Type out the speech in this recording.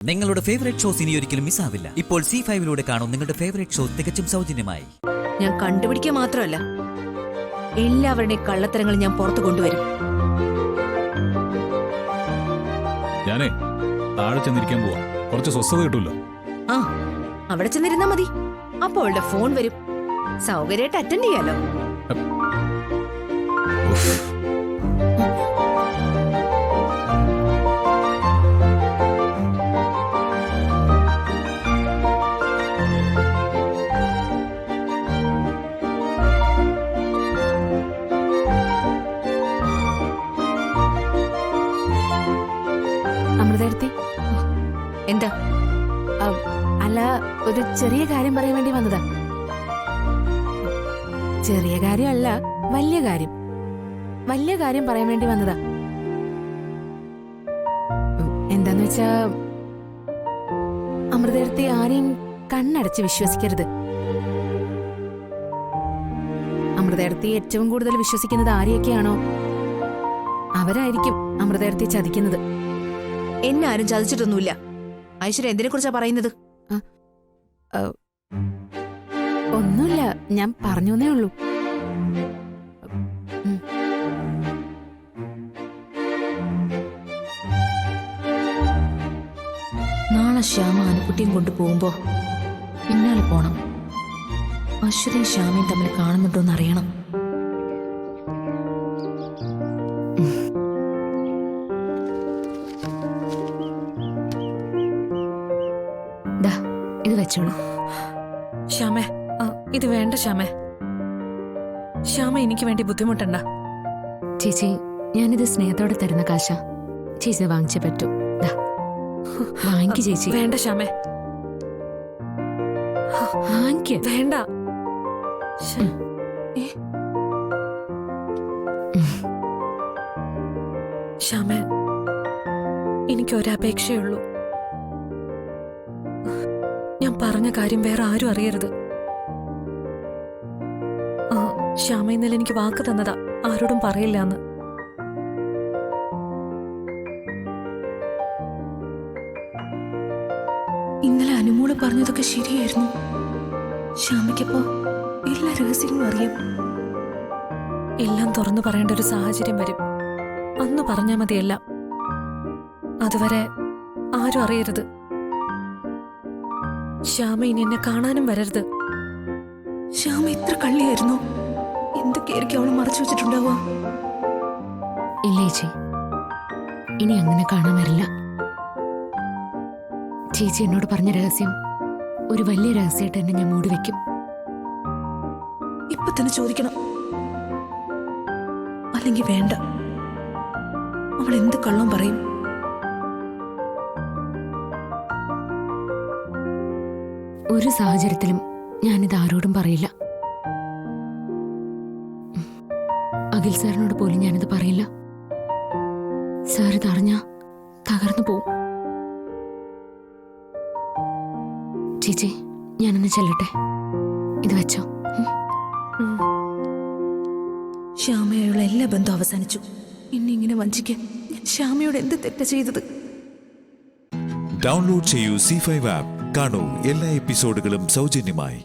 നിങ്ങളുടെ favourite shows ഇനി ഒരിക്കലും മിസ്സാവില്ല. ഇപ്പോൾ C5 കാണും നിങ്ങളുടെ ഫേവറേറ്റ് ഷോ തികച്ചും സൗജന്യമായി. ഞാൻ കണ്ടുപിടിക്കുക മാത്രമല്ല, എല്ലാവരുടെയും കള്ളത്തരങ്ങൾ ഞാൻ പുറത്തു കൊണ്ടുവരും. ഞാനേ താഴെ ചെന്നിരിക്കാൻ പോവാ. കുറച്ച് സ്വസ്ഥത കിട്ടൂല്ലോ. ആ, അവിടെ ചെന്നിരുന്നാ മതി. അപ്പൊ അവളുടെ ഫോൺ വരും. സൗകര്യമായിട്ട് അറ്റൻഡ് ചെയ്യാലോ. അമൃതേടത്തി, എന്താ? അല്ല, ഒരു ചെറിയ കാര്യം പറയാൻ വേണ്ടി വന്നതാ. ചെറിയ കാര്യമല്ല, വലിയ കാര്യം. വലിയ കാര്യം പറയാൻ വേണ്ടി വന്നതാ. എന്താന്ന് വെച്ചാ, അമൃതേടത്തി ആരെയും കണ്ണടച്ച് വിശ്വസിക്കരുത്. അമൃതേടത്തി ഏറ്റവും കൂടുതൽ വിശ്വസിക്കുന്നത് ആരെയൊക്കെയാണോ അവരായിരിക്കും അമൃതേടത്തി ചതിക്കുന്നത്. എന്നെ ആരും ചതിച്ചിട്ടൊന്നുമില്ല. ഐശ്വര്യ എന്തിനെ കുറിച്ചാ പറയുന്നത്? ഒന്നുമില്ല, ഞാൻ പറഞ്ഞേ ഉള്ളൂ. നാളെ ശ്യാമ അനുക്കുട്ടിയും കൊണ്ടുപോകുമ്പോ പിന്നാലെ പോണം. അശ്വതിയും ശ്യാമയും തമ്മിൽ കാണുന്നുണ്ടോന്ന് അറിയണം. ഇത് വെച്ചോളൂ. ശ്യാമേ, ഇത് വേണ്ട ശ്യാമേ. ശ്യാമ എനിക്ക് വേണ്ടി ബുദ്ധിമുട്ടണ്ട. ചേച്ചി, ഞാനിത് സ്നേഹത്തോടെ തരുന്ന കാശ. ചേച്ചി വാങ്ങിച്ചേ പറ്റൂ. വാങ്ങിക്ക് ചേച്ചി. വേണ്ട ശ്യാമേ, വാങ്ങിക്ക്. വേണ്ട. ശ്യാമേ, എനിക്കൊരപേക്ഷയുള്ളൂ. ഞാൻ പറഞ്ഞ കാര്യം വേറെ ആരും അറിയരുത്. ശ്യാമ ഇന്നലെ എനിക്ക് വാക്ക് തന്നതാ, ആരോടും പറയില്ല എന്ന്. ഇന്നലെ അനുമോള് പറഞ്ഞതൊക്കെ ശരിയായിരുന്നു. ശ്യാമയ്ക്കപ്പോ എല്ലാ രഹസ്യങ്ങളും അറിയാം. എല്ലാം തുറന്നു പറയേണ്ട ഒരു സാഹചര്യം വരും. അന്ന് പറഞ്ഞാൽ മതിയെല്ലാം. അതുവരെ ആരും അറിയരുത്. ശ്യാമ ഇനി എന്നെ കാണാനും വരരുത്. ശ്യാമ ഇത്ര കള്ളിയായിരുന്നു. എന്തൊക്കെയായിരിക്കും അവള് മറച്ചു വെച്ചിട്ടുണ്ടാവുക? ഇല്ല ചേച്ചി, ഇനി അങ്ങനെ കാണാൻ വരില്ല. ചേച്ചി എന്നോട് പറഞ്ഞ രഹസ്യം ഒരു വലിയ രഹസ്യമായിട്ട് തന്നെ ഞാൻ മൂടി വെക്കും. ഇപ്പൊ തന്നെ ചോദിക്കണം. അല്ലെങ്കിൽ വേണ്ട. അവൾ എന്ത് കള്ളം പറയും? ഒരു സാഹചര്യത്തിലും ഞാനിത് ആരോടും പറയില്ല. അഖിൽ സാറിനോട് പോലും ഞാനിത് പറയില്ല. സാർ ഇതറിഞ്ഞാ തകർന്നു പോവും. ചേച്ചി, ഞാനൊന്ന് ചെല്ലട്ടെ. ഇത് വെച്ചോ. ശ്യാമയുള്ള എല്ലാ ബന്ധവും അവസാനിച്ചു. എന്നെ ഇങ്ങനെ വഞ്ചിക്കാൻ ഞാൻ ശ്യാമയോട് എന്ത് തെറ്റാ ചെയ്തത്? ഡൗൺലോഡ് ചെയ്യൂ C5 ആപ്പ്. കാണൂ എല്ലാ എപ്പിസോഡുകളും സൗജന്യമായി.